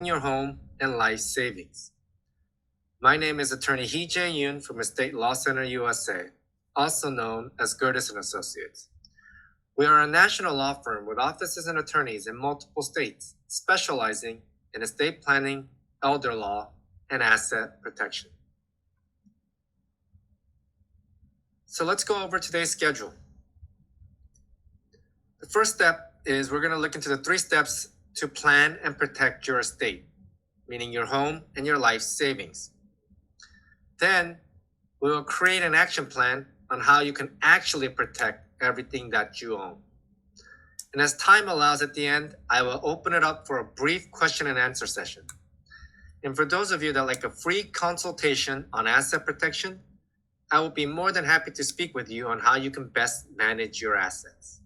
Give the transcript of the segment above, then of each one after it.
your home and life savings. My name is Attorney Yoon from Estate Law Center USA, also known as Gertis and Associates. We are a national law firm with offices and attorneys in multiple states, specializing in estate planning, elder law, and asset protection. So let's go over today's schedule. The first step is we're going to look into the 3 steps to plan and protect your estate, meaning your home and your life savings. Then we will create an action plan on how you can actually protect everything that you own. And as time allows at the end, I will open it up for a brief question and answer session. And for those of you that like a free consultation on asset protection, I will be more than happy to speak with you on how you can best manage your assets.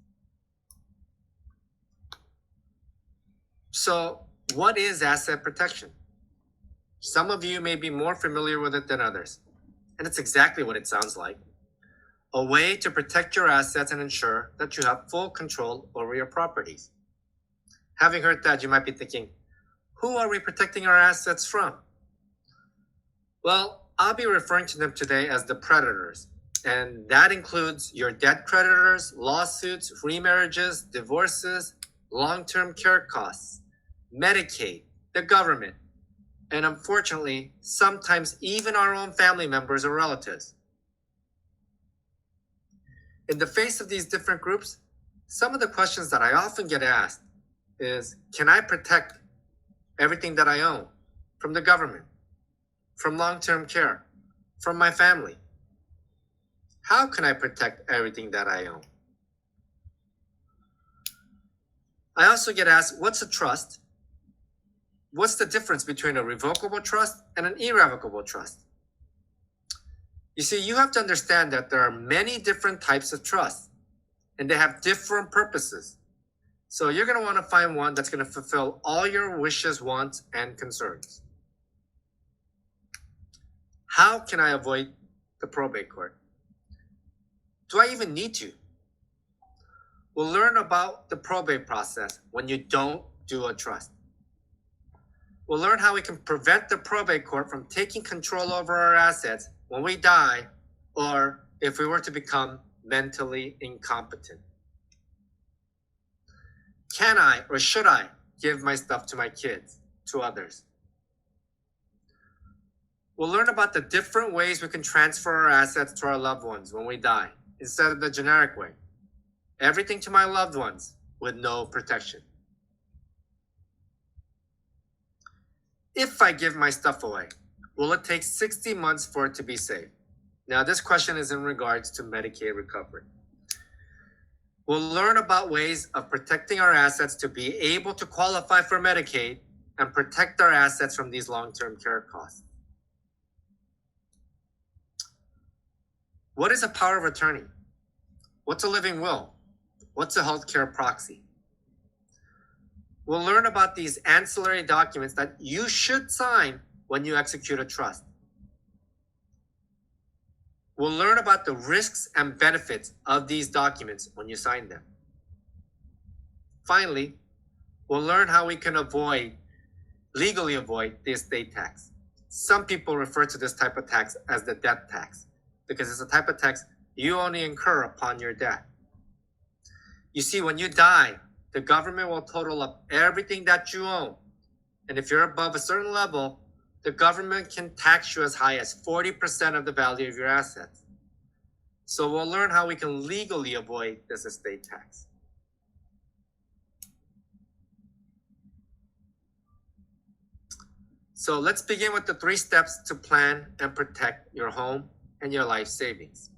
So, what is asset protection? Some of you may be more familiar with it than others, and it's exactly what it sounds like. A way to protect your assets and ensure that you have full control over your properties. Having heard that, you might be thinking, who are we protecting our assets from? Well, I'll be referring to them today as the predators, and that includes your debt creditors, lawsuits, remarriages, divorces, long-term care costs, Medicaid, the government, and unfortunately, sometimes even our own family members or relatives. In the face of these different groups, some of the questions that I often get asked is, can I protect everything that I own from the government, from long-term care, from my family? How can I protect everything that I own? I also get asked, what's a trust? What's the difference between a revocable trust and an irrevocable trust? You see, you have to understand that there are many different types of trusts, and they have different purposes. So you're going to want to find one that's going to fulfill all your wishes, wants, and concerns. How can I avoid the probate court? Do I even need to? We'll learn about the probate process when you don't do a trust. We'll learn how we can prevent the probate court from taking control over our assets when we die, or if we were to become mentally incompetent. Can I or should I give my stuff to my kids, to others? We'll learn about the different ways we can transfer our assets to our loved ones when we die, instead of the generic way. Everything to my loved ones with no protection. If I give my stuff away, will it take 60 months for it to be saved? Now, this question is in regards to Medicaid recovery. We'll learn about ways of protecting our assets to be able to qualify for Medicaid and protect our assets from these long-term care costs. What is a power of attorney? What's a living will? What's a healthcare proxy? We'll learn about these ancillary documents that you should sign when you execute a trust. We'll learn about the risks and benefits of these documents when you sign them. Finally, we'll learn how we can legally avoid the estate tax. Some people refer to this type of tax as the death tax because it's a type of tax you only incur upon your death. You see, when you die, the government will total up everything that you own. And if you're above a certain level, the government can tax you as high as 40% of the value of your assets. So we'll learn how we can legally avoid this estate tax. So let's begin with the 3 steps to plan and protect your home and your life savings.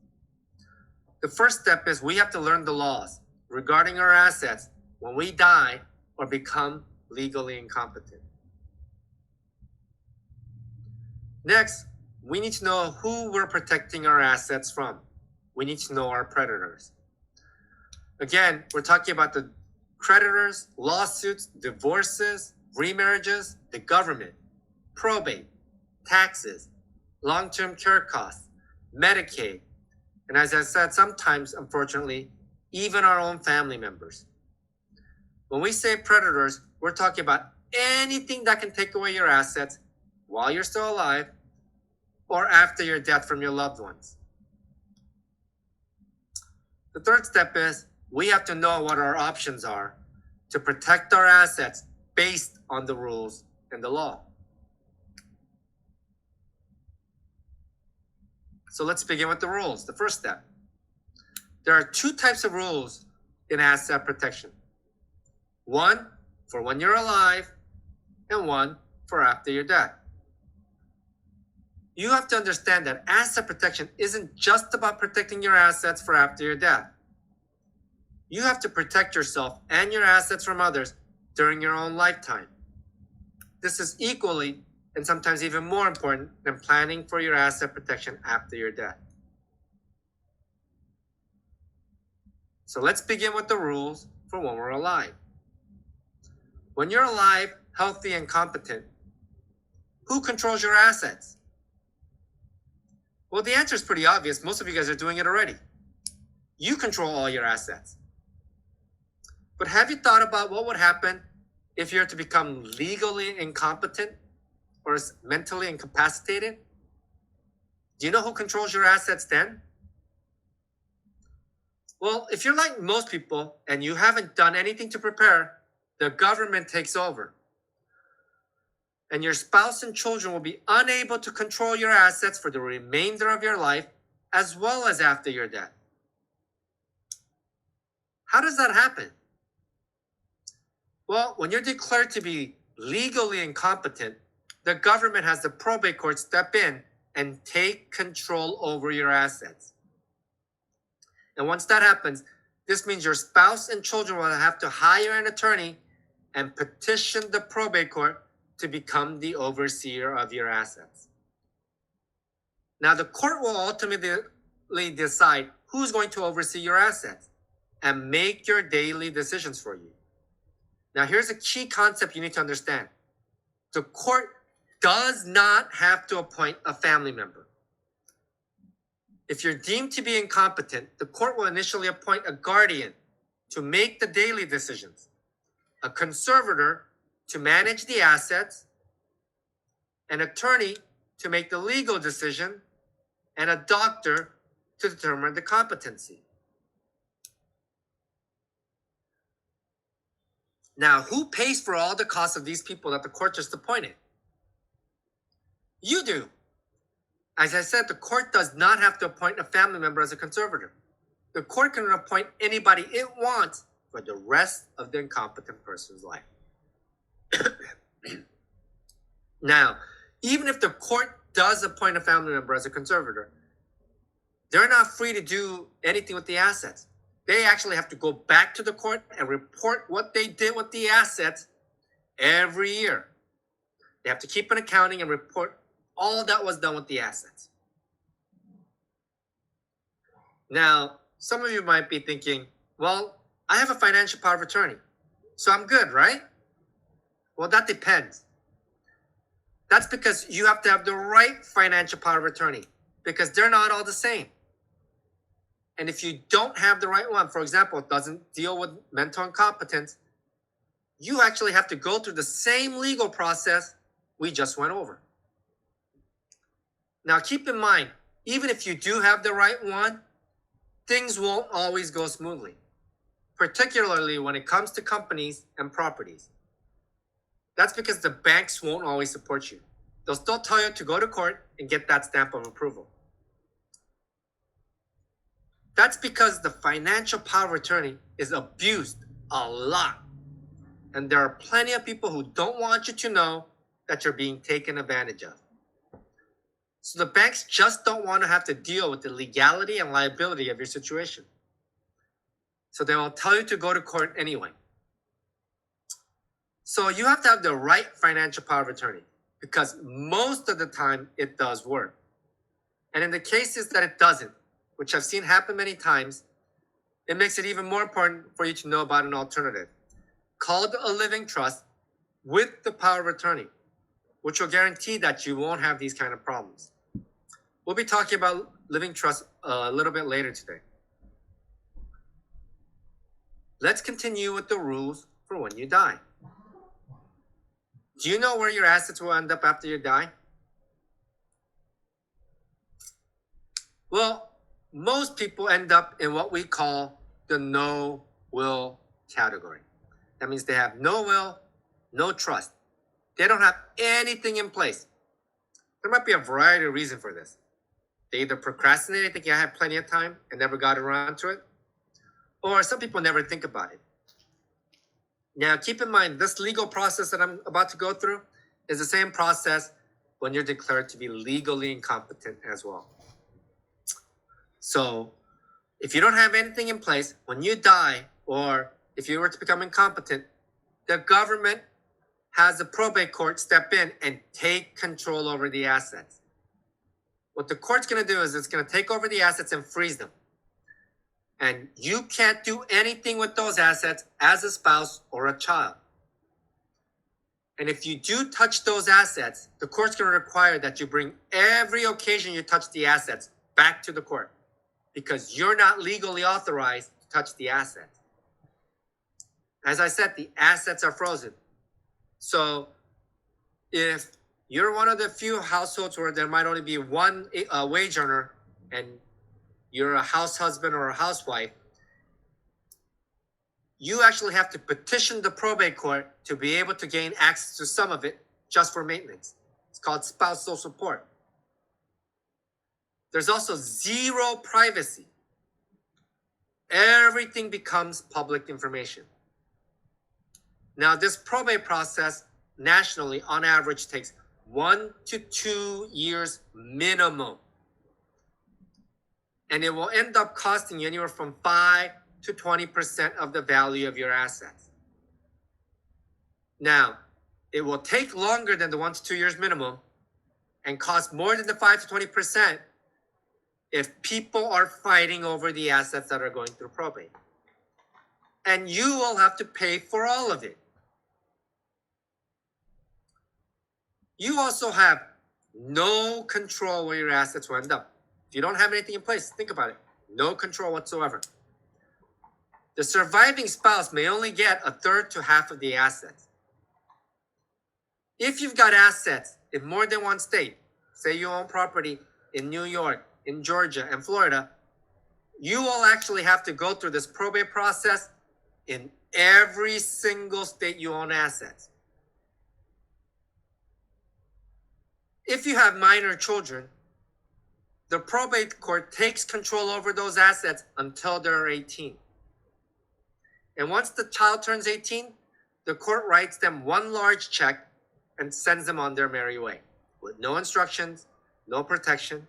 The first step is we have to learn the laws regarding our assets when we die or become legally incompetent. Next, we need to know who we're protecting our assets from. We need to know our predators. Again, we're talking about the creditors, lawsuits, divorces, remarriages, the government, probate, taxes, long-term care costs, Medicaid, and as I said, sometimes, unfortunately, even our own family members. When we say predators, we're talking about anything that can take away your assets while you're still alive or after your death from your loved ones. The third step is we have to know what our options are to protect our assets based on the rules and the law. So let's begin with the rules. The first step. There are two types of rules in asset protection. One for when you're alive and one for after your death. You have to understand that asset protection isn't just about protecting your assets for after your death. You have to protect yourself and your assets from others during your own lifetime. This is equally and sometimes even more important than planning for your asset protection after your death. So let's begin with the rules for when we're alive. When you're alive, healthy, and competent, who controls your assets? Well, the answer is pretty obvious. Most of you guys are doing it already. You control all your assets. But have you thought about what would happen if you're to become legally incompetent or mentally incapacitated? Do you know who controls your assets then? Well, if you're like most people and you haven't done anything to prepare, the government takes over. And your spouse and children will be unable to control your assets for the remainder of your life as well as after your death. How does that happen? Well, when you're declared to be legally incompetent, the government has the probate court step in and take control over your assets. And once that happens, this means your spouse and children will have to hire an attorney and petition the probate court to become the overseer of your assets. Now, the court will ultimately decide who's going to oversee your assets and make your daily decisions for you. Now, here's a key concept you need to understand. The court does not have to appoint a family member. If you're deemed to be incompetent, the court will initially appoint a guardian to make the daily decisions, a conservator to manage the assets, an attorney to make the legal decision, and a doctor to determine the competency. Now, who pays for all the costs of these people that the court just appointed? You do. As I said, the court does not have to appoint a family member as a conservator. The court can appoint anybody it wants for the rest of the incompetent person's life. Now, even if the court does appoint a family member as a conservator, they're not free to do anything with the assets. They actually have to go back to the court and report what they did with the assets every year. They have to keep an accounting and report all that was done with the assets. Now, some of you might be thinking, well, I have a financial power of attorney, so I'm good, right? Well, that depends. That's because you have to have the right financial power of attorney, because they're not all the same. And if you don't have the right one, for example, it doesn't deal with mental incompetence, you actually have to go through the same legal process we just went over. Now, keep in mind, even if you do have the right one, things won't always go smoothly, particularly when it comes to companies and properties. That's because the banks won't always support you. They'll still tell you to go to court and get that stamp of approval. That's because the financial power of attorney is abused a lot. And there are plenty of people who don't want you to know that you're being taken advantage of. So the banks just don't want to have to deal with the legality and liability of your situation. So they will tell you to go to court anyway. So you have to have the right financial power of attorney, because most of the time it does work. And in the cases that it doesn't, which I've seen happen many times, it makes it even more important for you to know about an alternative called a living trust with the power of attorney, which will guarantee that you won't have these kind of problems. We'll be talking about living trust a little bit later today. Let's continue with the rules for when you die. Do you know where your assets will end up after you die? Well, most people end up in what we call the no will category. That means they have no will, no trust. They don't have anything in place. There might be a variety of reasons for this. They either procrastinate, thinking I have plenty of time and never got around to it, or some people never think about it. Now, keep in mind, this legal process that I'm about to go through is the same process when you're declared to be legally incompetent as well. So, if you don't have anything in place, when you die, or if you were to become incompetent, the government has the probate court step in and take control over the assets. What the court's going to do is it's going to take over the assets and freeze them. And you can't do anything with those assets as a spouse or a child. And if you do touch those assets, the court's going to require that you bring every occasion you touch the assets back to the court, because you're not legally authorized to touch the assets. As I said, the assets are frozen. So if you're one of the few households where there might only be one wage earner and you're a house husband or a housewife, you actually have to petition the probate court to be able to gain access to some of it just for maintenance. It's called spousal support. There's also zero privacy. Everything becomes public information. Now, this probate process nationally, on average, takes 1 to 2 years minimum. And it will end up costing you anywhere from 5 to 20% of the value of your assets. Now, it will take longer than the 1 to 2 years minimum and cost more than the 5 to 20% if people are fighting over the assets that are going through probate. And you will have to pay for all of it. You also have no control where your assets will end up. If you don't have anything in place, think about it. No control whatsoever. The surviving spouse may only get a third to half of the assets. If you've got assets in more than one state, say you own property in New York, in Georgia, and Florida, you will actually have to go through this probate process in every single state you own assets. If you have minor children, the probate court takes control over those assets until they're 18. And once the child turns 18, the court writes them one large check and sends them on their merry way with no instructions, no protection.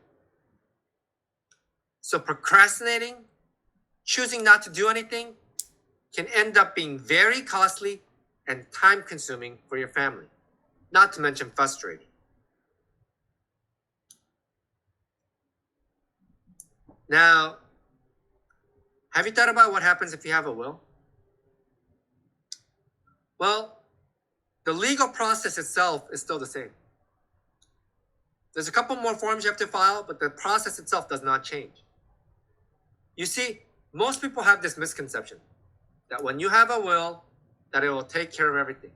So procrastinating, choosing not to do anything, can end up being very costly and time-consuming for your family, not to mention frustrating. Now, have you thought about what happens if you have a will? Well, the legal process itself is still the same. There's a couple more forms you have to file, but the process itself does not change. You see, most people have this misconception that when you have a will, that it will take care of everything.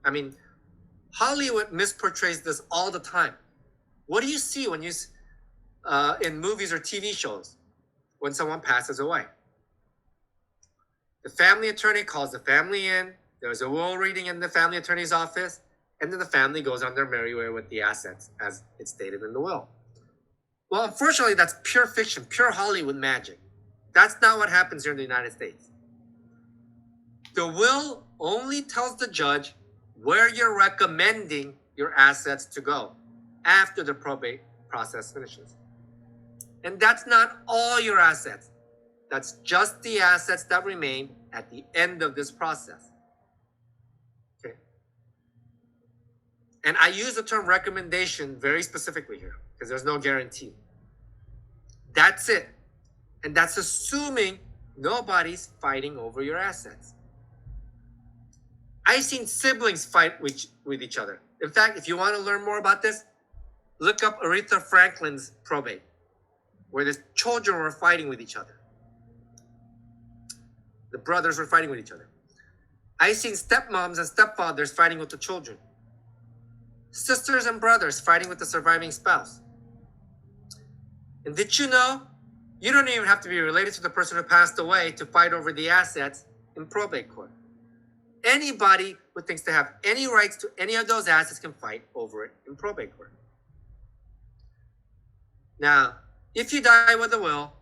I mean, Hollywood misportrays this all the time. What do you see when you in movies or TV shows when someone passes away? The family attorney calls the family in. There's a will reading in the family attorney's office, and then the family goes on their merry way with the assets as it's stated in the will. Well, unfortunately, that's pure fiction, pure Hollywood magic. That's not what happens here in the United States. The will only tells the judge where you're recommending your assets to go after the probate process finishes. And that's not all your assets. That's just the assets that remain at the end of this process. Okay. And I use the term recommendation very specifically here because there's no guarantee. That's it. And that's assuming nobody's fighting over your assets. I've seen siblings fight with each other. In fact, if you want to learn more about this, look up Aretha Franklin's probate, where the children were fighting with each other. The brothers were fighting with each other. I've seen stepmoms and stepfathers fighting with the children. sisters and brothers fighting with the surviving spouse. And did you know you don't even have to be related to the person who passed away to fight over the assets in probate court? Anybody who thinks they have any rights to any of those assets can fight over it in probate court. Now, if you die with a will,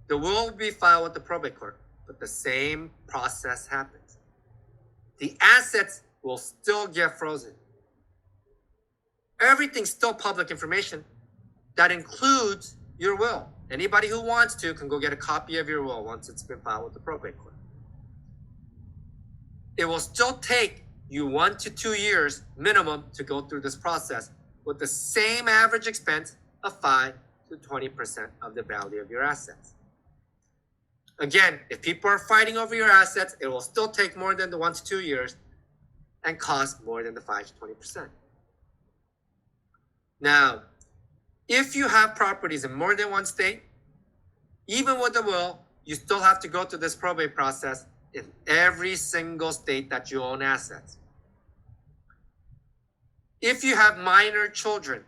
the will will be filed with the probate court, but the same process happens. The assets will still get frozen. Everything's still public information. That includes your will. Anybody who wants to can go get a copy of your will once it's been filed with the probate court. It will still take you 1 to 2 years minimum to go through this process with the same average expense of 5 to 20% of the value of your assets. Again, if people are fighting over your assets, it will still take more than the 1 to 2 years and cost more than the 5 to 20%. Now, if you have properties in more than one state, even with the will, you still have to go through this probate process in every single state that you own assets. If you have minor children,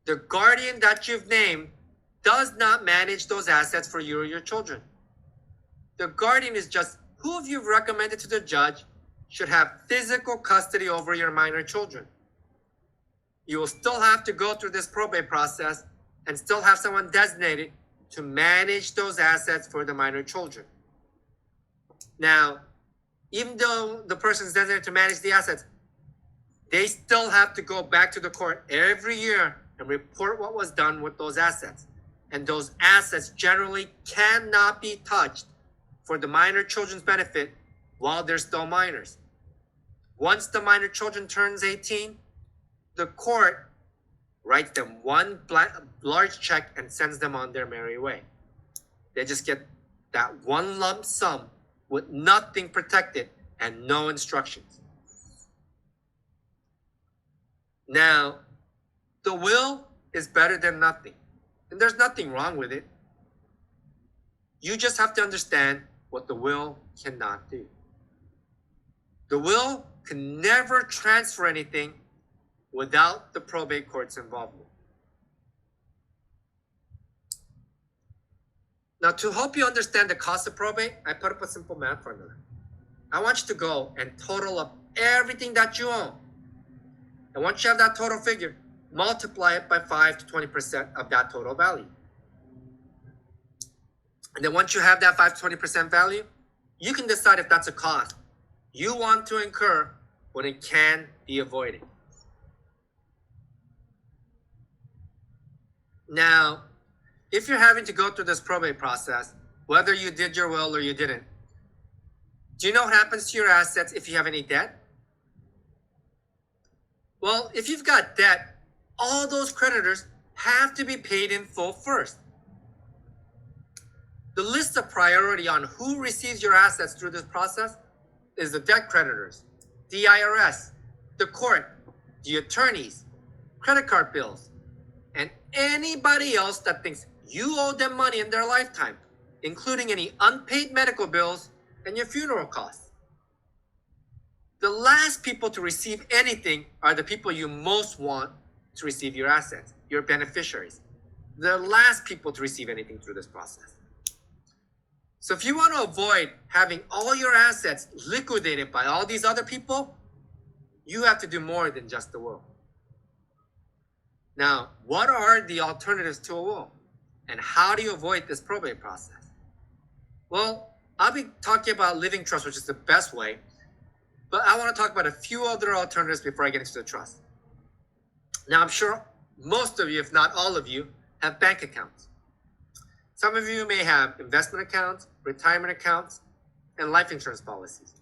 the guardian that you've named does not manage those assets for you or your children. The guardian is just who you've recommended to the judge should have physical custody over your minor children. You will still have to go through this probate process and still have someone designated to manage those assets for the minor children. Now, even though the person is designated to manage the assets, they still have to go back to the court every year and report what was done with those assets. And those assets generally cannot be touched for the minor children's benefit while they're still minors. Once the minor children turns 18, the court writes them one large check and sends them on their merry way. They just get that one lump sum with nothing protected and no instructions. Now, the will is better than nothing, and there's nothing wrong with it. You just have to understand what the will cannot do. The will can never transfer anything without the probate court's involvement. Now, to help you understand the cost of probate, I put up a simple math formula. I want you to go and total up everything that you own. And once you have that total figure, multiply it by 5 to 20% of that total value. And then once you have that 5 to 20% value, you can decide if that's a cost you want to incur when it can be avoided. Now, if you're having to go through this probate process, whether you did your will or you didn't, do you know what happens to your assets if you have any debt? Well, if you've got debt, all those creditors have to be paid in full first. The list of priority on who receives your assets through this process is the debt creditors, the IRS, the court, the attorneys, credit card bills, and anybody else that thinks you owe them money in their lifetime, including any unpaid medical bills and your funeral costs. The last people to receive anything are the people you most want to receive your assets, your beneficiaries. The last people to receive anything through this process. So if you want to avoid having all your assets liquidated by all these other people, you have to do more than just the will. Now, what are the alternatives to a will? And how do you avoid this probate process? Well, I'll be talking about living trust, which is the best way. But I want to talk about a few other alternatives before I get into the trust. Now, I'm sure most of you, if not all of you, have bank accounts. Some of you may have investment accounts, retirement accounts, and life insurance policies.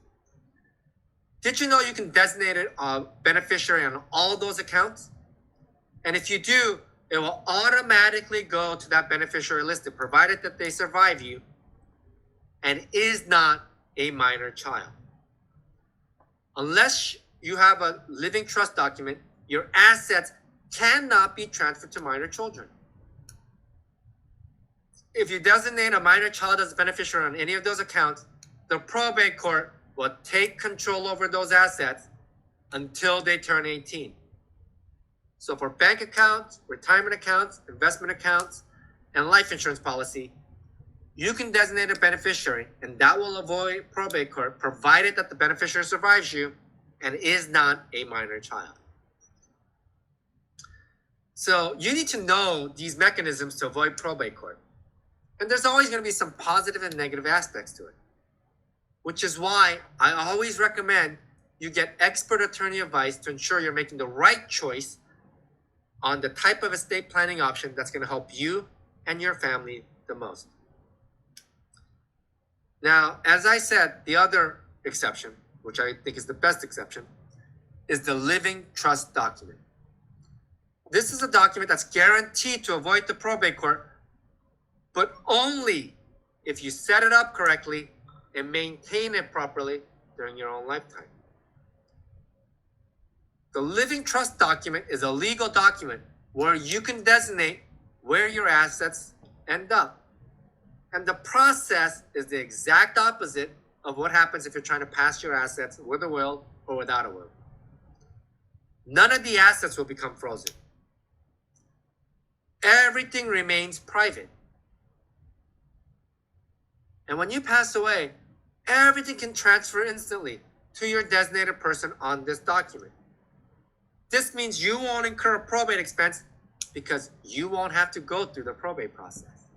Did you know you can designate a beneficiary on all those accounts? And if you do, it will automatically go to that beneficiary listed, provided that they survive you and is not a minor child. Unless you have a living trust document, your assets cannot be transferred to minor children. If you designate a minor child as a beneficiary on any of those accounts, the probate court will take control over those assets until they turn 18. So for bank accounts, retirement accounts, investment accounts, and life insurance policy, you can designate a beneficiary, and that will avoid probate court provided that the beneficiary survives you and is not a minor child. So you need to know these mechanisms to avoid probate court. And there's always going to be some positive and negative aspects to it, which is why I always recommend you get expert attorney advice to ensure you're making the right choice on the type of estate planning option that's going to help you and your family the most. Now, as I said, the other exception, which I think is the best exception, is the living trust document. This is a document that's guaranteed to avoid the probate court, but only if you set it up correctly and maintain it properly during your own lifetime. The living trust document is a legal document where you can designate where your assets end up. And the process is the exact opposite of what happens if you're trying to pass your assets with a will or without a will. None of the assets will become frozen. Everything remains private. And when you pass away, everything can transfer instantly to your designated person on this document. This means you won't incur a probate expense because you won't have to go through the probate process.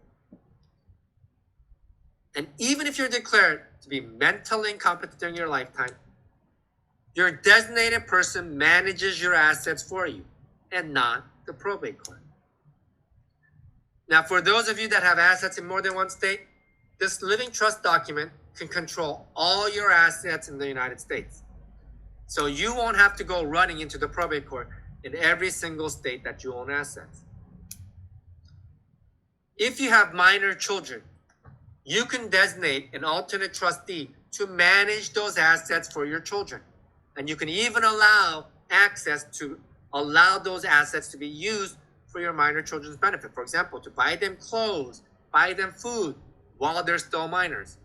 And even if you're declared to be mentally incompetent during your lifetime, your designated person manages your assets for you and not the probate court. Now, for those of you that have assets in more than one state, this living trust document can control all your assets in the United States. So you won't have to go running into the probate court in every single state that you own assets. If you have minor children, you can designate an alternate trustee to manage those assets for your children. And you can even allow access to allow those assets to be used for your minor children's benefit. For example, to buy them clothes, buy them food while they're still minors.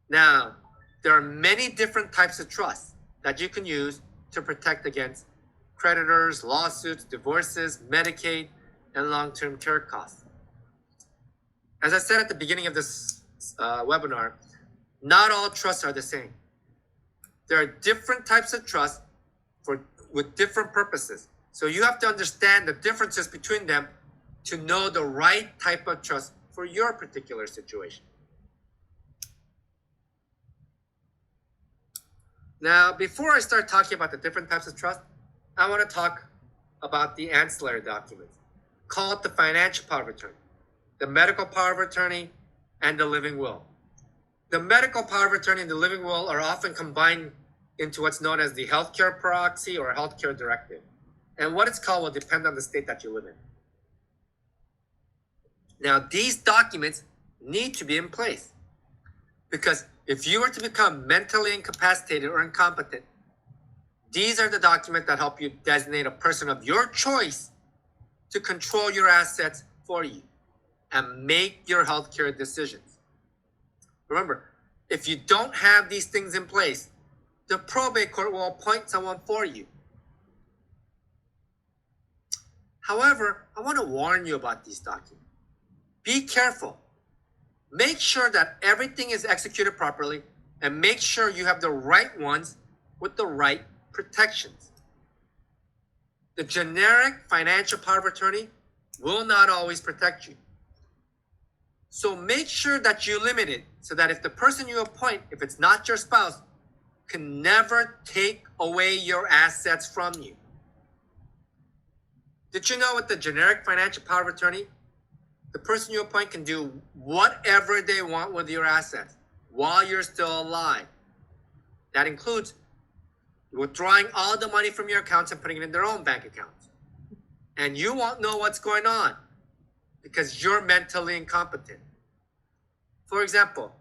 Now, there are many different types of trusts that you can use to protect against creditors, lawsuits, divorces, Medicaid, and long-term care costs. As I said at the beginning of this webinar, not all trusts are the same. There are different types of trusts with different purposes. So you have to understand the differences between them to know the right type of trust for your particular situation. Now, before I start talking about the different types of trust, I want to talk about the ancillary documents, called the financial power of attorney, the medical power of attorney, and the living will. The medical power of attorney and the living will are often combined into what's known as the healthcare proxy or healthcare directive. And what it's called will depend on the state that you live in. Now, these documents need to be in place because if you were to become mentally incapacitated or incompetent, these are the documents that help you designate a person of your choice to control your assets for you and make your healthcare decisions. Remember, if you don't have these things in place, the probate court will appoint someone for you. However, I want to warn you about these documents. Be careful. Make sure that everything is executed properly and make sure you have the right ones with the right protections. The generic financial power of attorney will not always protect you. So make sure that you limit it so that if the person you appoint, if it's not your spouse, can never take away your assets from you. Did you know with the generic financial power of attorney, the person you appoint can do whatever they want with your assets while you're still alive? That includes withdrawing all the money from your accounts and putting it in their own bank accounts. And you won't know what's going on because you're mentally incompetent. For example,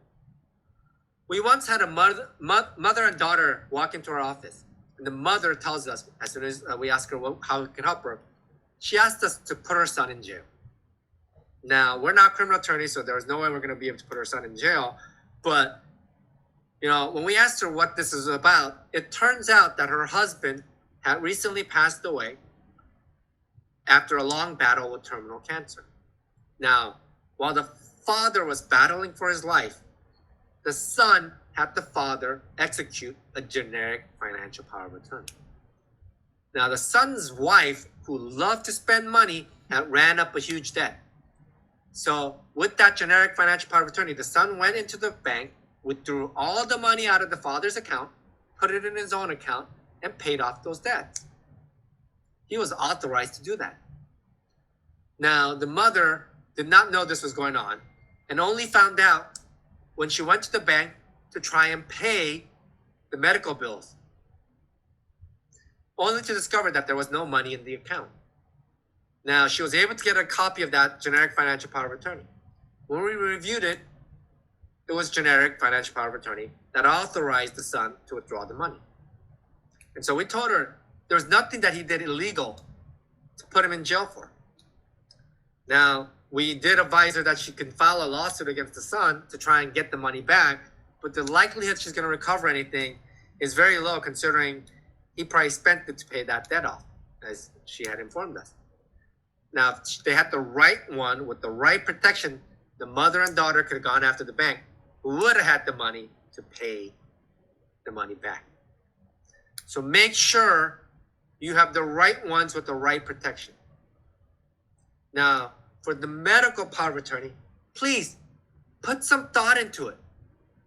we once had a mother and daughter walk into our office. And the mother tells us, as soon as we ask her how we can help her, she asked us to put her son in jail. Now, we're not criminal attorneys, so there's no way we're going to be able to put her son in jail. But, when we asked her what this is about, it turns out that her husband had recently passed away after a long battle with terminal cancer. Now, while the father was battling for his life, the son had the father execute a generic financial power of attorney. Now, the son's wife, who loved to spend money, had ran up a huge debt. So, with that generic financial power of attorney, the son went into the bank, withdrew all the money out of the father's account, put it in his own account, and paid off those debts. He was authorized to do that. Now, the mother did not know this was going on and only found out when she went to the bank to try and pay the medical bills, only to discover that there was no money in the account. Now, she was able to get a copy of that generic financial power of attorney. When we reviewed it, it was generic financial power of attorney that authorized the son to withdraw the money. And so we told her there was nothing that he did illegal to put him in jail for. Now, we did advise her that she can file a lawsuit against the son to try and get the money back, but the likelihood she's going to recover anything is very low, considering he probably spent it to pay that debt off, as she had informed us. Now, if they had the right one with the right protection, the mother and daughter could have gone after the bank, who would have had the money to pay the money back. So make sure you have the right ones with the right protection. Now, for the medical power of attorney, please put some thought into it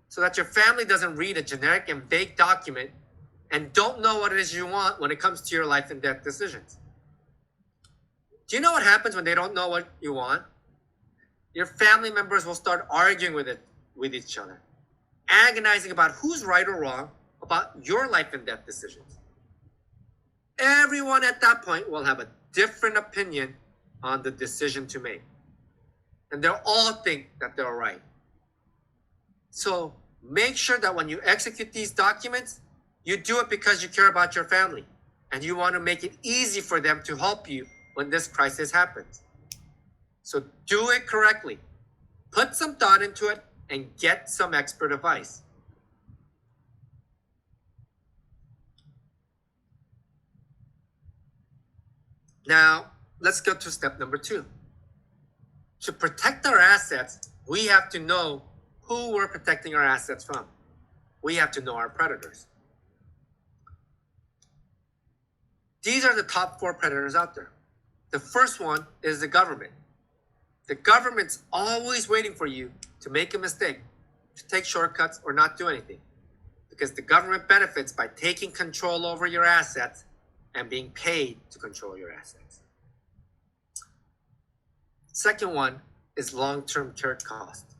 so that your family doesn't read a generic and vague document and don't know what it is you want when it comes to your life and death decisions. Do you know what happens when they don't know what you want? Your family members will start arguing with each other, agonizing about who's right or wrong about your life and death decisions. Everyone at that point will have a different opinion on the decision to make. And they'll all think that they're right. So make sure that when you execute these documents, you do it because you care about your family and you want to make it easy for them to help you when this crisis happens. So do it correctly. Put some thought into it and get some expert advice. Now, let's go to step number 2. To protect our assets, we have to know who we're protecting our assets from. We have to know our predators. These are the top 4 predators out there. The first one is the government. The government's always waiting for you to make a mistake, to take shortcuts or not do anything, because the government benefits by taking control over your assets and being paid to control your assets. Second one is long-term care cost.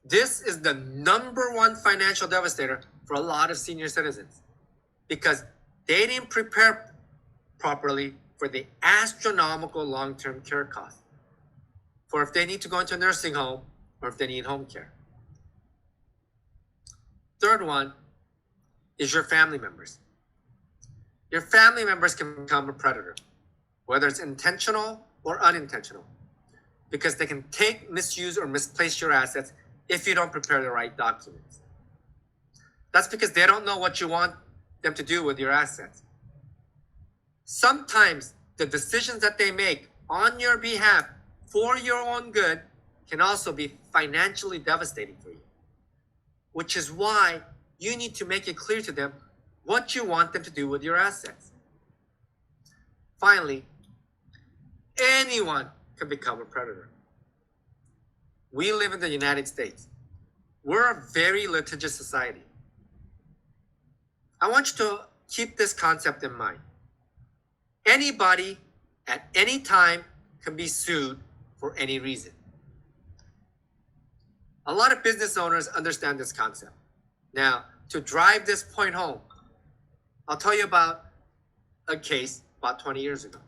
This is the number 1 financial devastator for a lot of senior citizens because they didn't prepare properly for the astronomical long-term care cost, for if they need to go into a nursing home or if they need home care. Third one is your family members. Your family members can become a predator, whether it's intentional or unintentional, because they can take, misuse, or misplace your assets if you don't prepare the right documents. That's because they don't know what you want them to do with your assets. Sometimes the decisions that they make on your behalf for your own good can also be financially devastating for you, which is why you need to make it clear to them what you want them to do with your assets. Finally, anyone can become a predator. We live in the United States. We're a very litigious society. I want you to keep this concept in mind. Anybody at any time can be sued for any reason. A lot of business owners understand this concept. Now, to drive this point home, I'll tell you about a case about 20 years ago.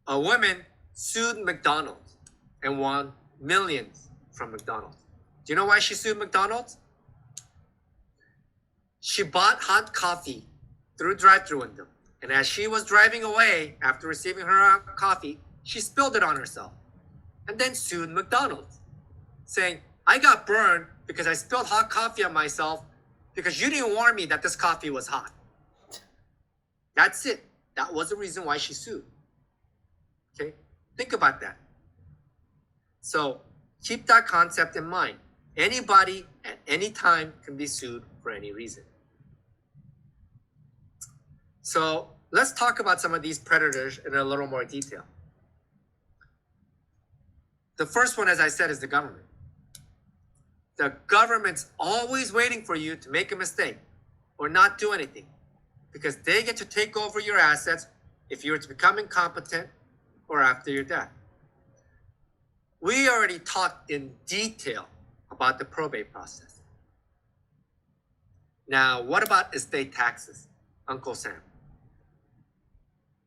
A woman sued McDonald's and won millions from McDonald's. Do you know why she sued McDonald's? She bought hot coffee through a drive-thru window, and as she was driving away after receiving her hot coffee, she spilled it on herself and then sued McDonald's, saying, "I got burned because I spilled hot coffee on myself because you didn't warn me that this coffee was hot." That's it. That was the reason why she sued. Okay, think about that. So keep that concept in mind. Anybody at any time can be sued for any reason. So let's talk about some of these predators in a little more detail. The first one, as I said, is the government. The government's always waiting for you to make a mistake or not do anything because they get to take over your assets if you were to become incompetent or after your death. We already talked in detail about the probate process. Now, what about estate taxes, Uncle Sam?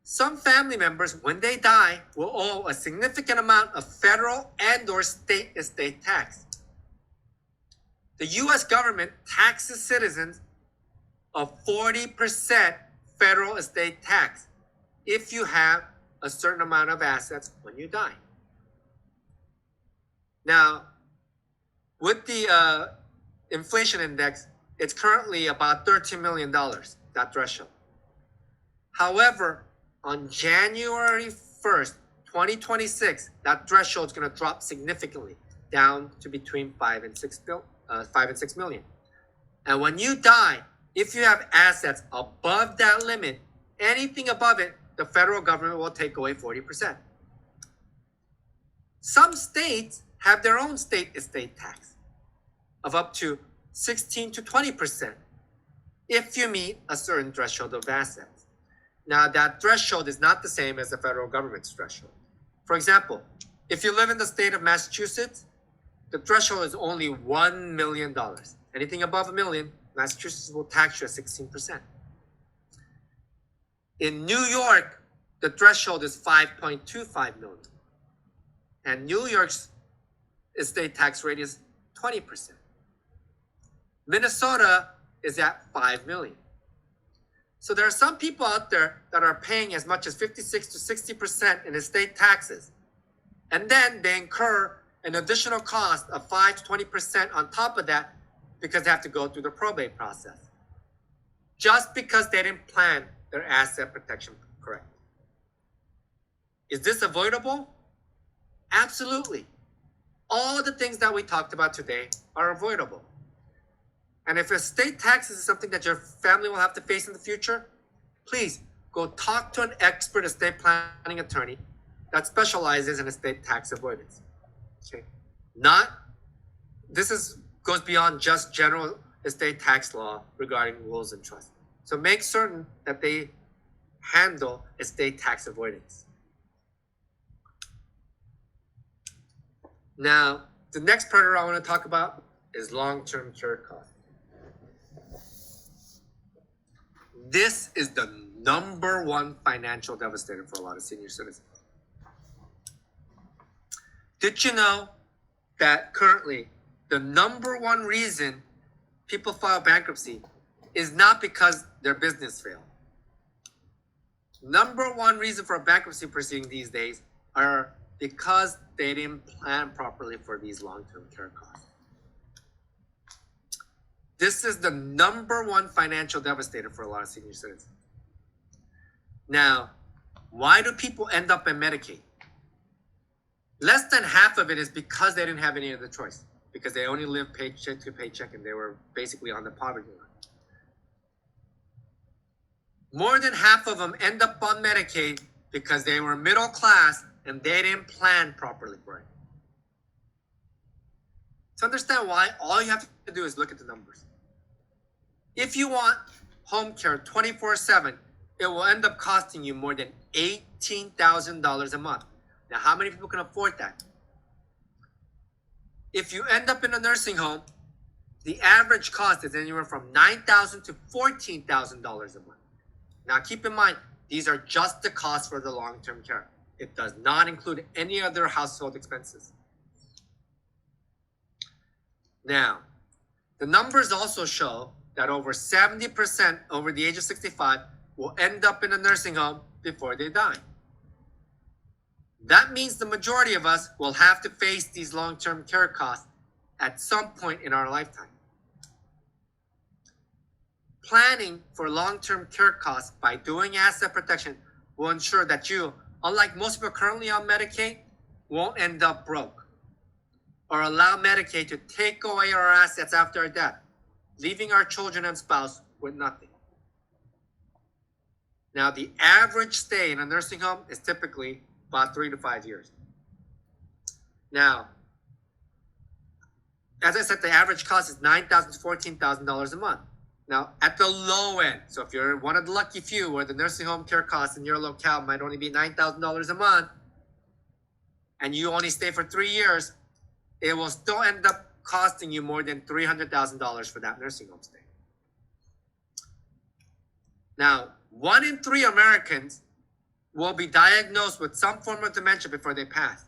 Some family members, when they die, will owe a significant amount of federal and or state estate tax. The U.S. government taxes citizens of 40% federal estate tax if you have a certain amount of assets when you die. Now, with the inflation index, it's currently about $13 million, that threshold. However, on January 1st, 2026, that threshold is going to drop significantly down to between 5 and 6 million. And when you die, if you have assets above that limit, anything above it, the federal government will take away 40%. Some states have their own state estate tax of up to 16 to 20% if you meet a certain threshold of assets. Now, that threshold is not the same as the federal government's threshold. For example, if you live in the state of Massachusetts, the threshold is only $1 million. Anything above $1 million, Massachusetts will tax you at 16%. In New York, the threshold is 5.25 million. And New York's estate tax rate is 20%. Minnesota is at 5 million. So there are some people out there that are paying as much as 56 to 60% in estate taxes. And then they incur an additional cost of 5 to 20% on top of that because they have to go through the probate process. Just because they didn't plan their asset protection correct. Is this avoidable? Absolutely. All the things that we talked about today are avoidable. And if estate taxes is something that your family will have to face in the future, please go talk to an expert estate planning attorney that specializes in estate tax avoidance. Okay? Goes beyond just general estate tax law regarding wills and trusts. So make certain that they handle estate tax avoidance. Now, the next predator I want to talk about is long-term care costs. This is the number one financial devastator for a lot of senior citizens. Did you know that currently the number one reason people file bankruptcy is not because their business failed? Number one reason for a bankruptcy proceeding these days are because they didn't plan properly for these long-term care costs. This is the number one financial devastator for a lot of senior citizens. Now, why do people end up in Medicaid? Less than half of it is because they didn't have any other choice, because they only lived paycheck to paycheck and they were basically on the poverty line. More than half of them end up on Medicaid because they were middle class and they didn't plan properly for it. To understand why, all you have to do is look at the numbers. If you want home care 24/7, it will end up costing you more than $18,000 a month. Now, how many people can afford that? If you end up in a nursing home, the average cost is anywhere from $9,000 to $14,000 a month. Now, keep in mind, these are just the costs for the long-term care. It does not include any other household expenses. Now, the numbers also show that over 70% over the age of 65 will end up in a nursing home before they die. That means the majority of us will have to face these long-term care costs at some point in our lifetime. planning for long-term care costs by doing asset protection will ensure that you, unlike most people currently on Medicaid, won't end up broke or allow Medicaid to take away our assets after our death, leaving our children and spouse with nothing. Now, the average stay in a nursing home is typically about 3 to 5 years. Now, as I said, the average cost is $9,000 to $14,000 a month. Now, at the low end, so if you're one of the lucky few where the nursing home care costs in your locale might only be $9,000 a month, and you only stay for 3 years, it will still end up costing you more than $300,000 for that nursing home stay. Now, 1 in 3 Americans will be diagnosed with some form of dementia before they pass.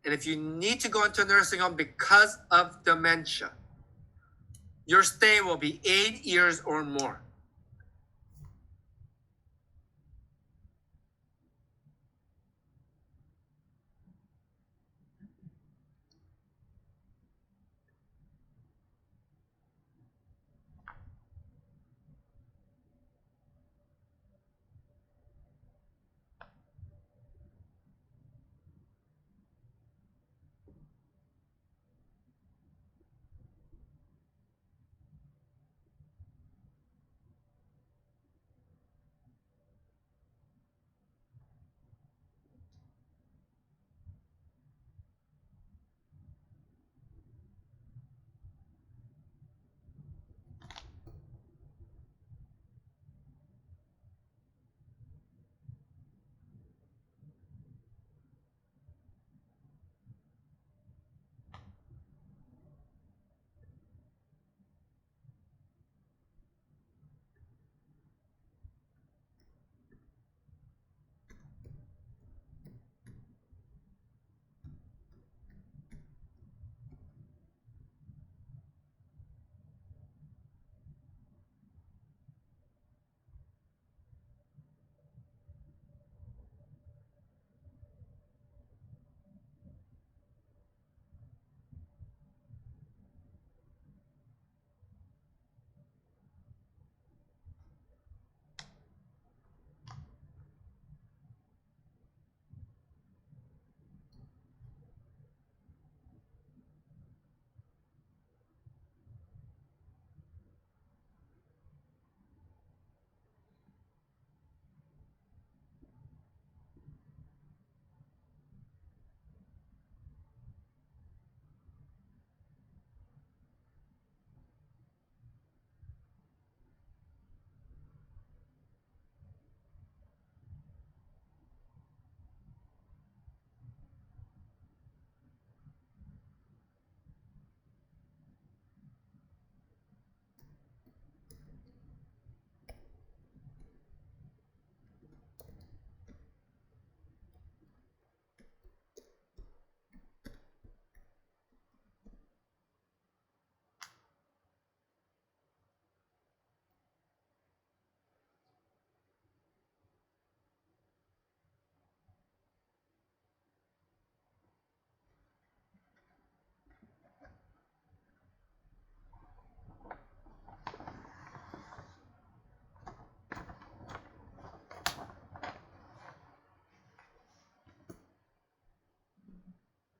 And if you need to go into a nursing home because of dementia, your stay will be 8 years or more.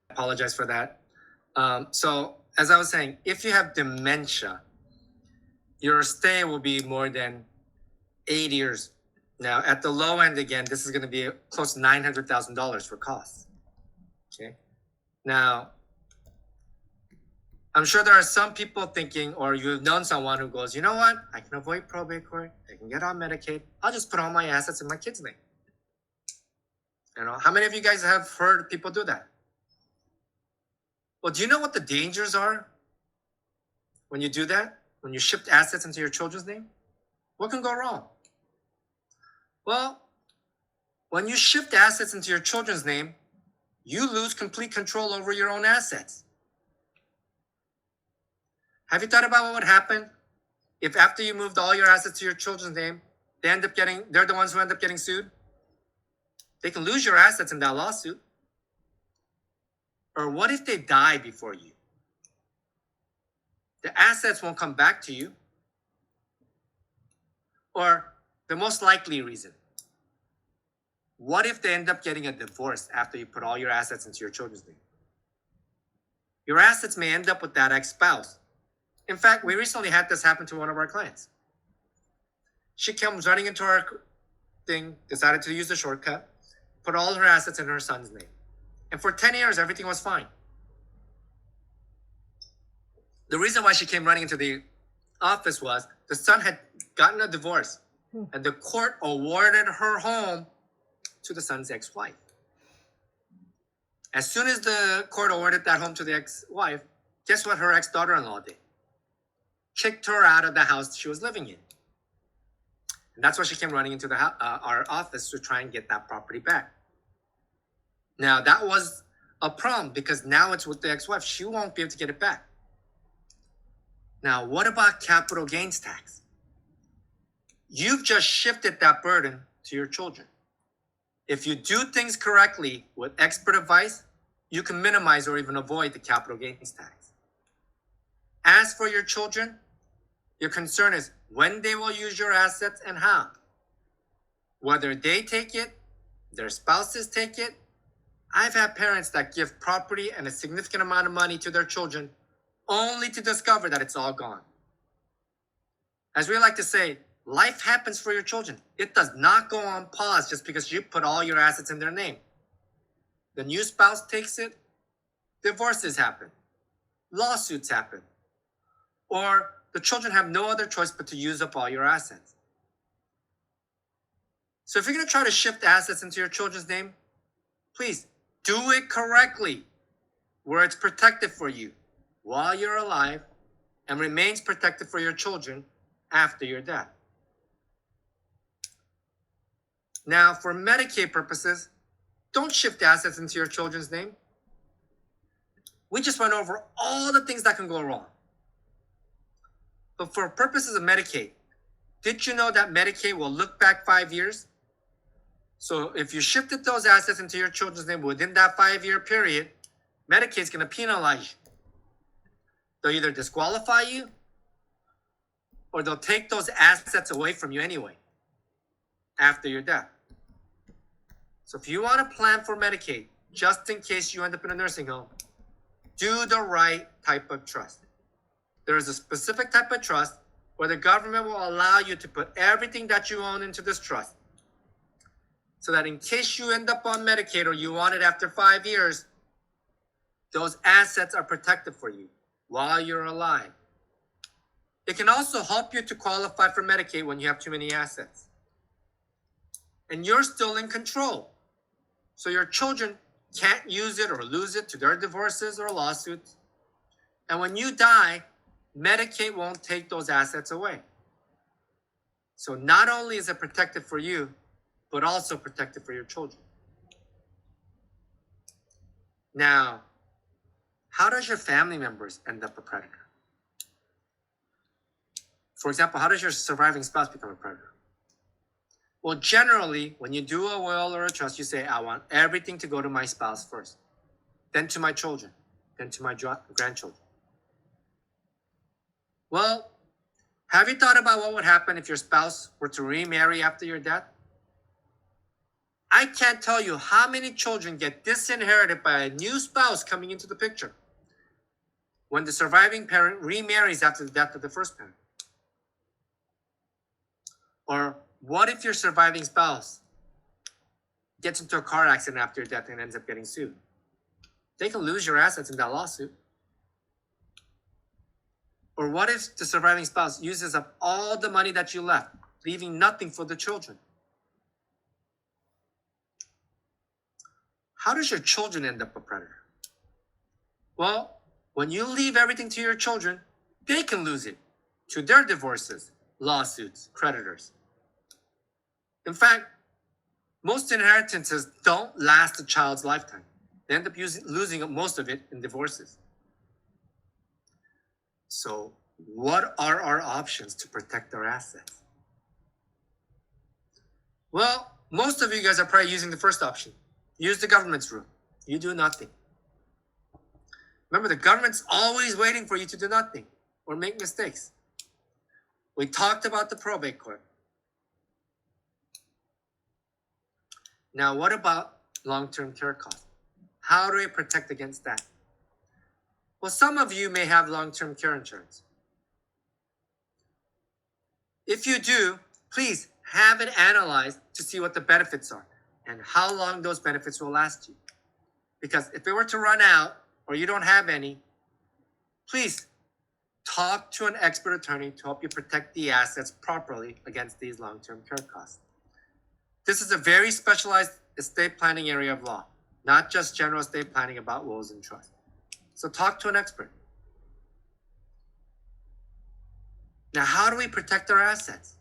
Apologize for that. So, as I was saying, if you have dementia, your stay will be more than 8 years. Now, at the low end, again, this is going to be close to $900,000 for costs. Okay. Now, I'm sure there are some people thinking, or you've known someone who goes, you know what? I can avoid probate court. I can get on Medicaid. I'll just put all my assets in my kid's name. You know, how many of you guys have heard people do that? Well, do you know what the dangers are when you do that? When you shift assets into your children's name? What can go wrong? Well, when you shift assets into your children's name, you lose complete control over your own assets. Have you thought about what would happen if after you moved all your assets to your children's name, they're the ones who end up getting sued? They can lose your assets in that lawsuit. Or what if they die before you? The assets won't come back to you. Or the most likely reason. What if they end up getting a divorce after you put all your assets into your children's name? Your assets may end up with that ex-spouse. In fact, we recently had this happen to one of our clients. She comes running into our thing, decided to use the shortcut, put all her assets in her son's name. And for 10 years, everything was fine. The reason why she came running into the office was the son had gotten a divorce and the court awarded her home to the son's ex-wife. As soon as the court awarded that home to the ex-wife, guess what her ex-daughter-in-law did? Kicked her out of the house she was living in. And that's why she came running into our office to try and get that property back. Now, that was a problem because now it's with the ex-wife. She won't be able to get it back. Now, what about capital gains tax? You've just shifted that burden to your children. If you do things correctly with expert advice, you can minimize or even avoid the capital gains tax. As for your children, your concern is when they will use your assets and how. Whether they take it, their spouses take it. I've had parents that give property and a significant amount of money to their children only to discover that it's all gone. As we like to say, life happens for your children. It does not go on pause just because you put all your assets in their name. The new spouse takes it, divorces happen, lawsuits happen, or the children have no other choice but to use up all your assets. So if you're going to try to shift assets into your children's name, please do it correctly, where it's protected for you while you're alive and remains protected for your children after your death. Now, for Medicaid purposes, don't shift assets into your children's name. We just went over all the things that can go wrong. But for purposes of Medicaid, did you know that Medicaid will look back 5 years? So if you shifted those assets into your children's name within that 5-year period, Medicaid is going to penalize you. They'll either disqualify you or they'll take those assets away from you anyway after your death. So if you want to plan for Medicaid, just in case you end up in a nursing home, do the right type of trust. There is a specific type of trust where the government will allow you to put everything that you own into this trust. So that in case you end up on Medicaid or you want it after 5 years, those assets are protected for you while you're alive. It can also help you to qualify for Medicaid when you have too many assets. And you're still in control. So your children can't use it or lose it to their divorces or lawsuits. And when you die, Medicaid won't take those assets away. So not only is it protected for you, but also protected for your children. Now, how does your family members end up a predator? For example, how does your surviving spouse become a predator? Well, generally, when you do a will or a trust, you say, I want everything to go to my spouse first, then to my children, then to my grandchildren. Well, have you thought about what would happen if your spouse were to remarry after your death? I can't tell you how many children get disinherited by a new spouse coming into the picture when the surviving parent remarries after the death of the first parent. Or what if your surviving spouse gets into a car accident after your death and ends up getting sued? They can lose your assets in that lawsuit. Or what if the surviving spouse uses up all the money that you left, leaving nothing for the children? How does your children end up a predator? Well, when you leave everything to your children, they can lose it to their divorces, lawsuits, creditors. In fact, most inheritances don't last a child's lifetime. They end up losing most of it in divorces. So, what are our options to protect our assets? Well, most of you guys are probably using the first option. Use the government's route. You do nothing. Remember, the government's always waiting for you to do nothing or make mistakes. We talked about the probate court. Now, what about long-term care costs? How do we protect against that? Well, some of you may have long-term care insurance. If you do, please have it analyzed to see what the benefits are and how long those benefits will last you. Because if it were to run out or you don't have any, please talk to an expert attorney to help you protect the assets properly against these long-term care costs. This is a very specialized estate planning area of law, not just general estate planning about wills and trusts. So talk to an expert. Now, how do we protect our assets?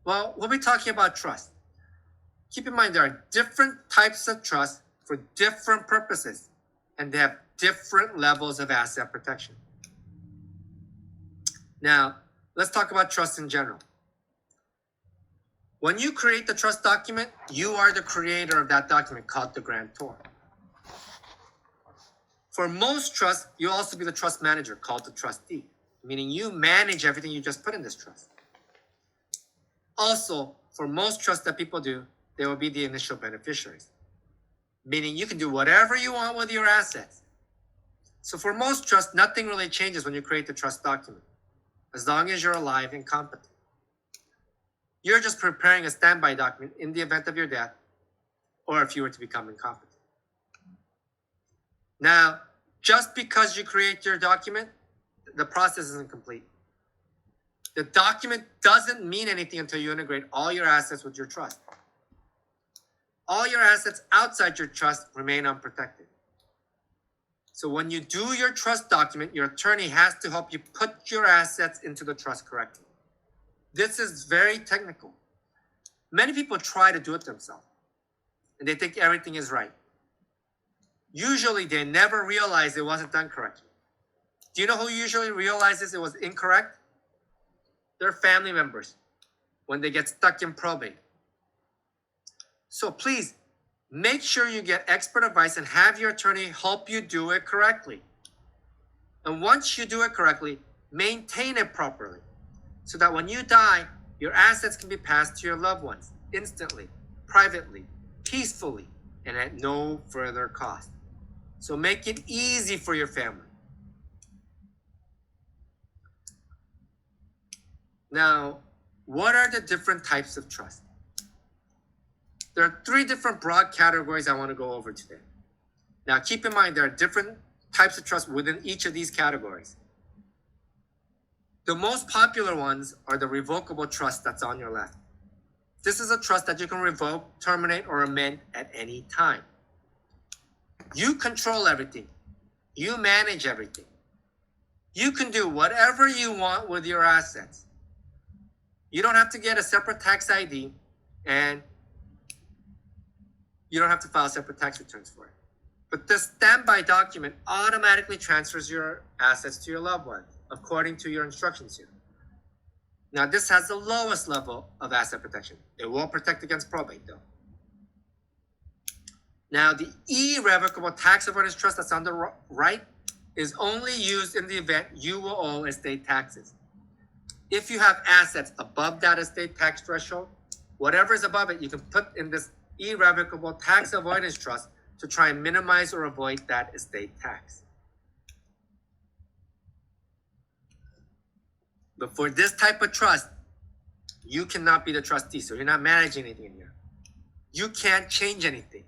Well, we'll be talking about trust. Keep in mind there are different types of trust for different purposes, and they have different levels of asset protection. Now, let's talk about trust in general. When you create the trust document, you are the creator of that document called the grantor. For most trusts, you'll also be the trust manager called the trustee, meaning you manage everything you just put in this trust. Also, for most trusts that people do, they will be the initial beneficiaries, meaning you can do whatever you want with your assets. So for most trusts, nothing really changes when you create the trust document, as long as you're alive and competent. You're just preparing a standby document in the event of your death or if you were to become incompetent. Now, just because you create your document, the process isn't complete. The document doesn't mean anything until you integrate all your assets with your trust. All your assets outside your trust remain unprotected. So when you do your trust document, your attorney has to help you put your assets into the trust correctly. This is very technical. Many people try to do it themselves, and they think everything is right. Usually, they never realize it wasn't done correctly. Do you know who usually realizes it was incorrect? Their family members when they get stuck in probate. So please, make sure you get expert advice and have your attorney help you do it correctly. And once you do it correctly, maintain it properly so that when you die, your assets can be passed to your loved ones instantly, privately, peacefully, and at no further cost. So make it easy for your family. Now, what are the different types of trust? There are 3 different broad categories I want to go over today. Now, keep in mind there are different types of trust within each of these categories. The most popular ones are the revocable trust that's on your left. This is a trust that you can revoke, terminate, or amend at any time. You control everything. You manage everything. You can do whatever you want with your assets. You don't have to get a separate tax ID, and you don't have to file separate tax returns for it. But this standby document automatically transfers your assets to your loved ones according to your instructions here. Now, this has the lowest level of asset protection. It will protect against probate, though. Now, the irrevocable tax avoidance trust that's on the right is only used in the event you will owe estate taxes. If you have assets above that estate tax threshold, whatever is above it, you can put in this irrevocable tax avoidance trust to try and minimize or avoid that estate tax. But for this type of trust, you cannot be the trustee, so you're not managing anything in here. You can't change anything.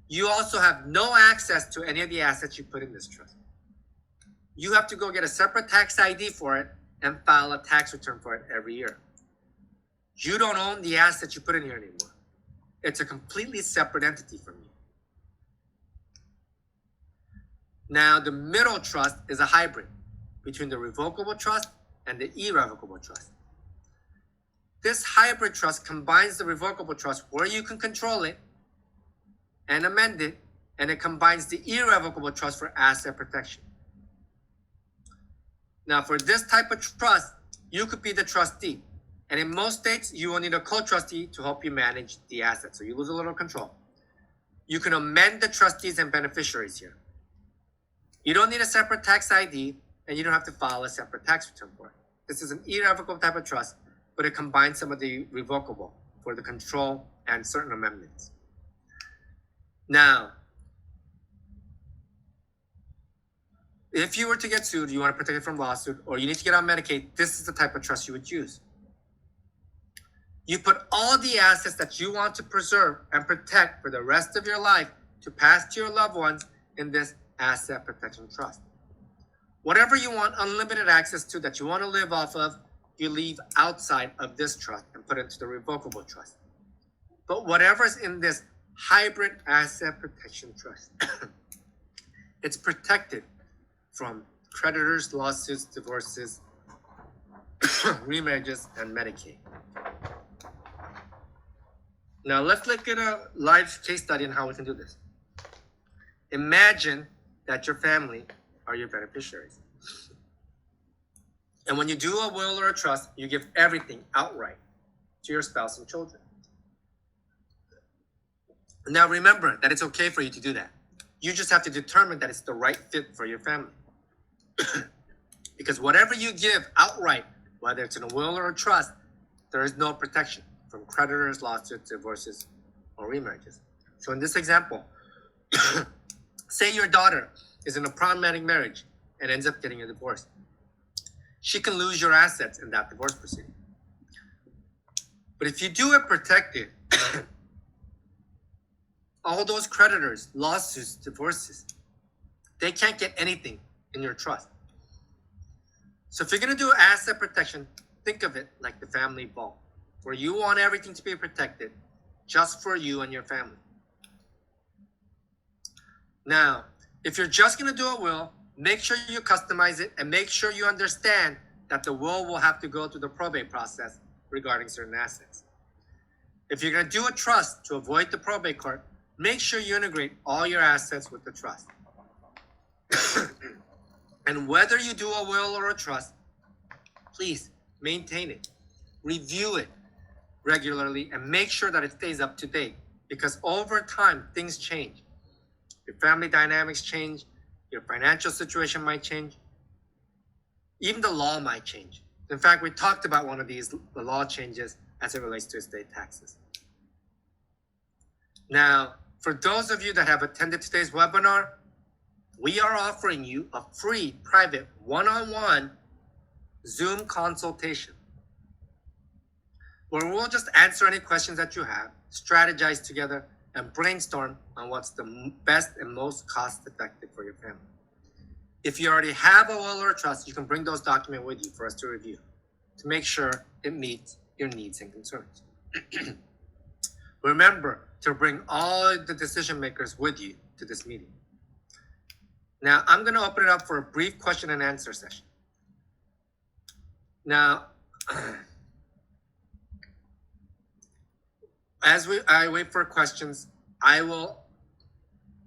You also have no access to any of the assets you put in this trust. You have to go get a separate tax ID for it and file a tax return for it every year. You don't own the assets you put in here anymore. It's a completely separate entity from you. Now, the middle trust is a hybrid between the revocable trust and the irrevocable trust. This hybrid trust combines the revocable trust where you can control it and amend it, and it combines the irrevocable trust for asset protection. Now, for this type of trust, you could be the trustee. And in most states, you will need a co-trustee to help you manage the assets, so you lose a little control. You can amend the trustees and beneficiaries here. You don't need a separate tax ID, and you don't have to file a separate tax return for it. This is an irrevocable type of trust, but it combines some of the revocable for the control and certain amendments. Now, if you were to get sued, you want to protect it from lawsuit, or you need to get on Medicaid, this is the type of trust you would use. You put all the assets that you want to preserve and protect for the rest of your life to pass to your loved ones in this asset protection trust. Whatever you want unlimited access to that you want to live off of, you leave outside of this trust and put it into the revocable trust. But whatever's in this hybrid asset protection trust, it's protected from creditors, lawsuits, divorces, remarriages, and Medicaid. Now let's look at a live case study on how we can do this. Imagine that your family are your beneficiaries. And when you do a will or a trust, you give everything outright to your spouse and children. Now remember that it's okay for you to do that. You just have to determine that it's the right fit for your family. Because whatever you give outright, whether it's in a will or a trust, there is no protection from creditors, lawsuits, divorces, or remarriages. So in this example, say your daughter is in a problematic marriage and ends up getting a divorce. She can lose your assets in that divorce proceeding. But if you do it protected, all those creditors, lawsuits, divorces, they can't get anything in your trust. So if you're going to do asset protection, think of it like the family vault, where you want everything to be protected just for you and your family. Now, if you're just going to do a will, make sure you customize it and make sure you understand that the will have to go through the probate process regarding certain assets. If you're going to do a trust to avoid the probate court, make sure you integrate all your assets with the trust. And whether you do a will or a trust, please maintain it, review it regularly, and make sure that it stays up to date, because over time things change. Your family dynamics change, your financial situation might change, even the law might change. In fact, we talked about one of these, the law changes as it relates to estate taxes. Now, for those of you that have attended today's webinar, we are offering you a free private one-on-one Zoom consultation, where we'll just answer any questions that you have, strategize together, and brainstorm on what's the best and most cost-effective for your family. If you already have a will or a trust, you can bring those documents with you for us to review to make sure it meets your needs and concerns. Remember to bring all the decision makers with you to this meeting. Now, I'm going to open it up for a brief question and answer session. Now, as I wait for questions, I will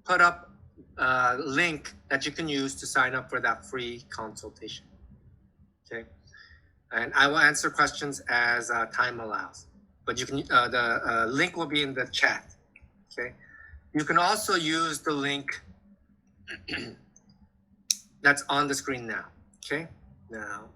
put up a link that you can use to sign up for that free consultation. Okay, and I will answer questions as time allows. But you can the link will be in the chat. Okay, you can also use the link that's on the screen now. Okay, now.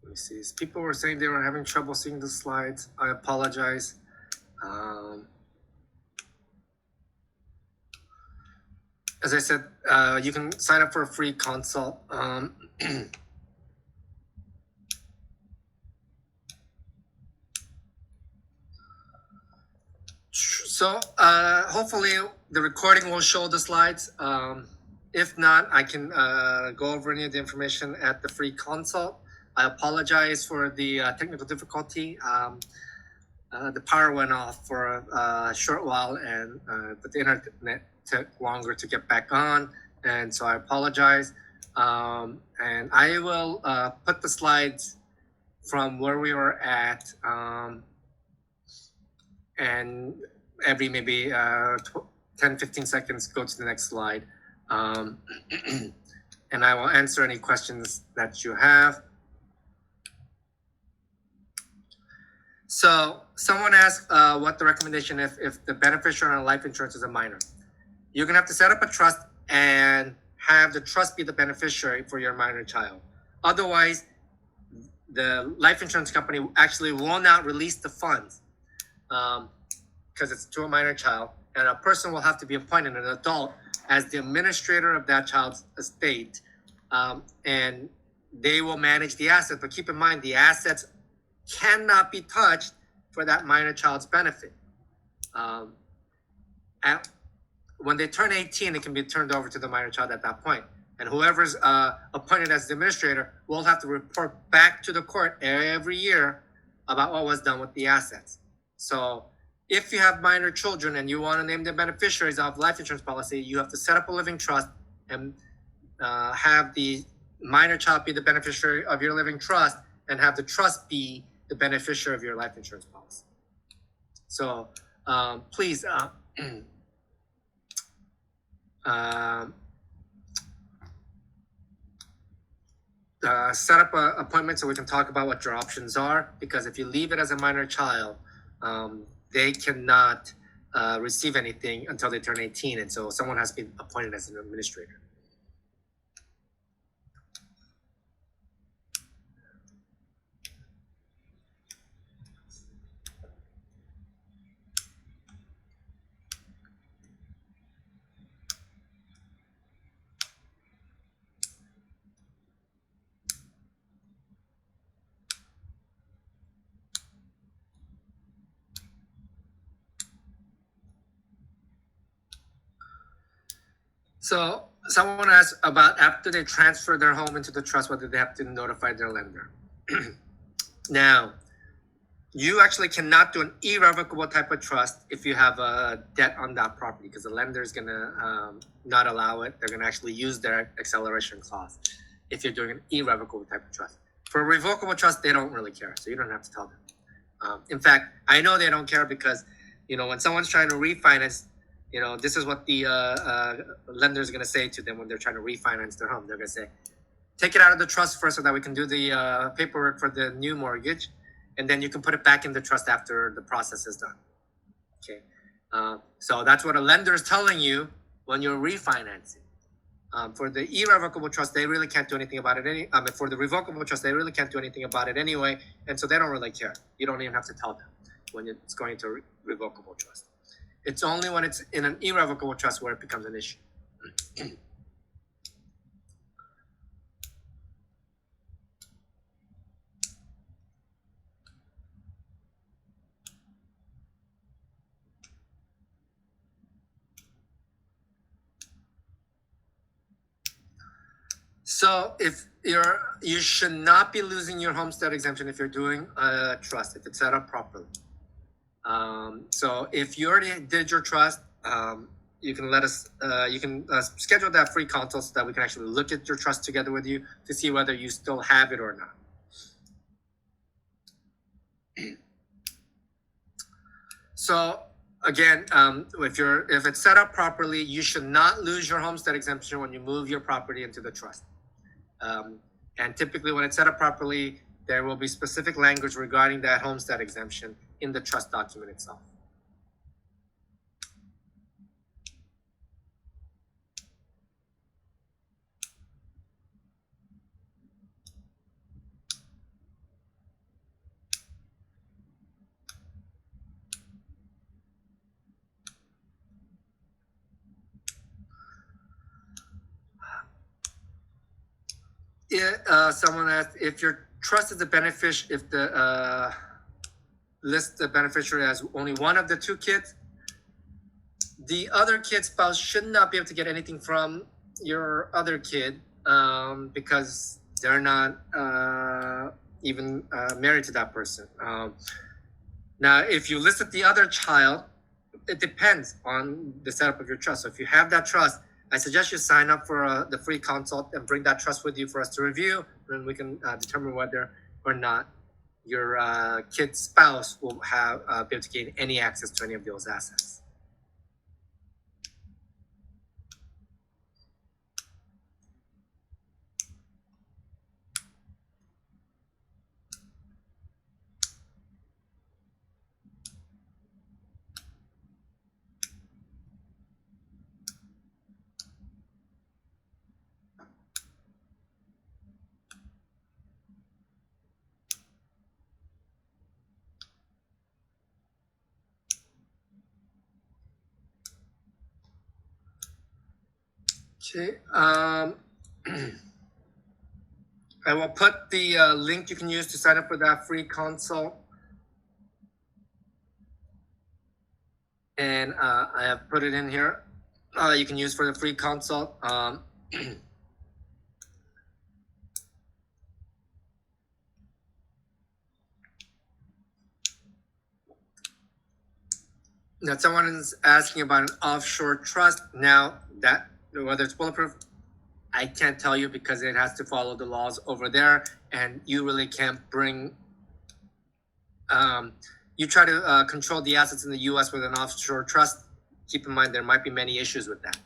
Let me see. People were saying they were having trouble seeing the slides. I apologize. As I said, you can sign up for a free consult. So hopefully the recording will show the slides. If not, I can go over any of the information at the free consult. I apologize for the technical difficulty. The power went off for a short while, but the internet took longer to get back on, and so I apologize. And I will put the slides from where we were at, and every maybe 10-15 seconds go to the next slide. And I will answer any questions that you have. So someone asked what the recommendation if the beneficiary on life insurance is a minor. You're gonna have to set up a trust and have the trust be the beneficiary for your minor child. Otherwise, the life insurance company actually will not release the funds because it's to a minor child, and a person will have to be appointed, an adult, as the administrator of that child's estate, and they will manage the assets. But keep in mind, the assets cannot be touched for that minor child's benefit. And when they turn 18, it can be turned over to the minor child at that point. And whoever's appointed as the administrator will have to report back to the court every year about what was done with the assets. So if you have minor children and you want to name the beneficiaries of life insurance policy, you have to set up a living trust and have the minor child be the beneficiary of your living trust and have the trust be the beneficiary of your life insurance policy. So please set up an appointment so we can talk about what your options are, because if you leave it as a minor child, they cannot receive anything until they turn 18, and so someone has to be appointed as an administrator. So someone asked about after they transfer their home into the trust, whether they have to notify their lender. Now, you actually cannot do an irrevocable type of trust if you have a debt on that property, because the lender is going to not allow it. They're going to actually use their acceleration clause if you're doing an irrevocable type of trust. For a revocable trust, they don't really care, so you don't have to tell them. In fact, I know they don't care because, when someone's trying to refinance, this is what the lender is going to say to them when they're trying to refinance their home. They're going to say, take it out of the trust first so that we can do the paperwork for the new mortgage, and then you can put it back in the trust after the process is done. Okay, so that's what a lender is telling you when you're refinancing. For the irrevocable trust, they really can't do anything about it. For the revocable trust, they really can't do anything about it anyway, and so they don't really care. You don't even have to tell them when it's going to revocable trust. It's only when it's in an irrevocable trust where it becomes an issue. So if you should not be losing your homestead exemption if you're doing a trust, if it's set up properly. So if you already did your trust, you can let us, you can schedule that free consult so that we can actually look at your trust together with you to see whether you still have it or not. So again, if it's set up properly, you should not lose your homestead exemption when you move your property into the trust. And typically when it's set up properly, there will be specific language regarding that homestead exemption in the trust document itself. Someone asked if your trust is the beneficiary, if the list the beneficiary as only one of the two kids, the other kid's spouse should not be able to get anything from your other kid because they're not even married to that person. Now, if you listed the other child, it depends on the setup of your trust. So if you have that trust, I suggest you sign up for the free consult and bring that trust with you for us to review, and we can determine whether or not your kid's spouse will be able to gain any access to any of those assets. Okay. I will put the link you can use to sign up for that free consult. And I have put it in here. You can use for the free consult. Now, someone is asking about an offshore trust. Now, that whether it's bulletproof, I can't tell you because it has to follow the laws over there, and you really can't bring. You try to control the assets in the U.S. with an offshore trust. Keep in mind there might be many issues with that,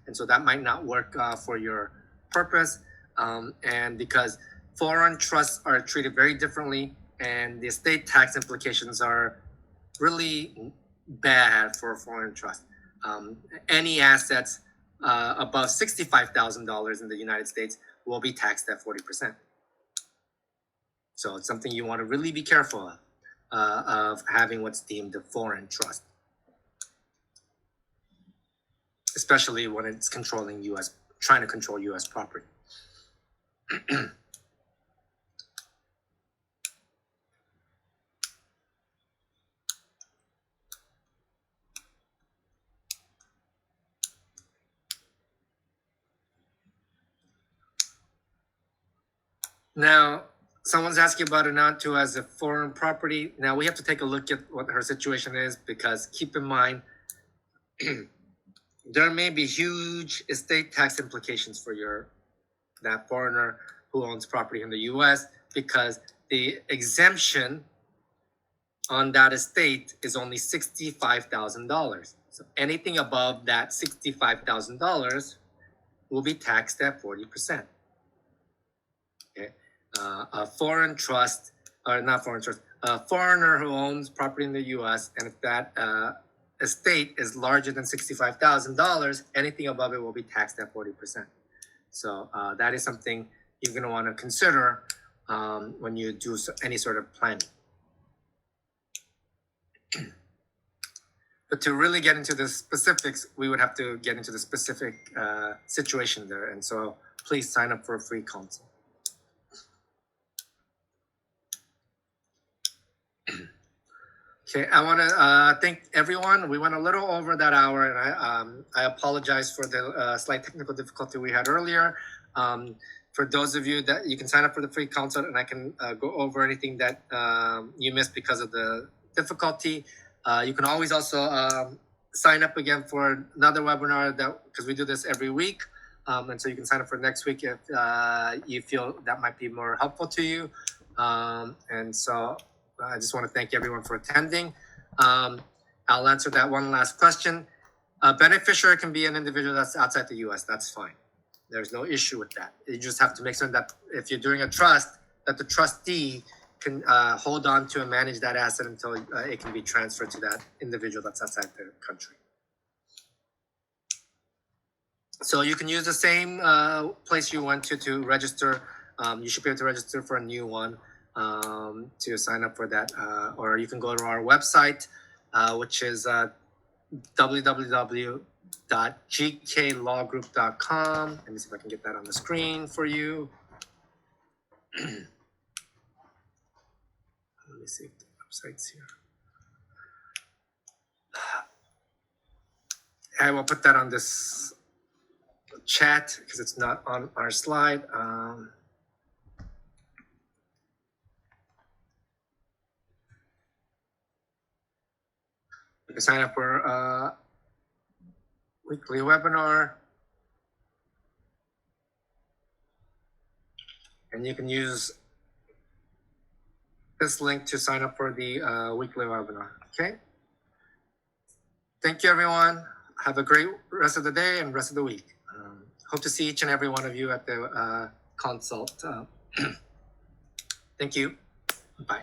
and so that might not work for your purpose. And because foreign trusts are treated very differently, and the estate tax implications are really bad for a foreign trust. Any assets above $65,000 in the United States will be taxed at 40%. So it's something you want to really be careful of having what's deemed a foreign trust, especially when it's controlling U.S., trying to control U.S. property. Now, someone's asking about Anantu as a foreign property. Now, we have to take a look at what her situation is because keep in mind, there may be huge estate tax implications for that foreigner who owns property in the U.S. because the exemption on that estate is only $65,000. So anything above that $65,000 will be taxed at 40%. Okay, a foreign trust, or not foreign trust, a foreigner who owns property in the U.S. and if that estate is larger than $65,000, anything above it will be taxed at 40%. So that is something you're going to want to consider when you do any sort of planning. But to really get into the specifics, we would have to get into the specific situation there. And so please sign up for a free consult. Okay, I want to thank everyone. We went a little over that hour, and I apologize for the slight technical difficulty we had earlier. For those of you that you can sign up for the free consult, and I can go over anything that you missed because of the difficulty. You can always also sign up again for another webinar because we do this every week, and so you can sign up for next week if you feel that might be more helpful to you. And so I just want to thank everyone for attending. I'll answer that one last question. A beneficiary can be an individual that's outside the U.S. That's fine. There's no issue with that. You just have to make sure that if you're doing a trust, that the trustee can hold on to and manage that asset until it can be transferred to that individual that's outside the country. So you can use the same place you went to register. You should be able to register for a new one. To sign up for that, or you can go to our website, which is www.gklawgroup.com. Let me see if I can get that on the screen for you. Let me see if the website's here. I will put that on this chat because it's not on our slide. You can sign up for a weekly webinar. And you can use this link to sign up for the weekly webinar. Okay? Thank you, everyone. Have a great rest of the day and rest of the week. Hope to see each and every one of you at the consult. Thank you. Bye.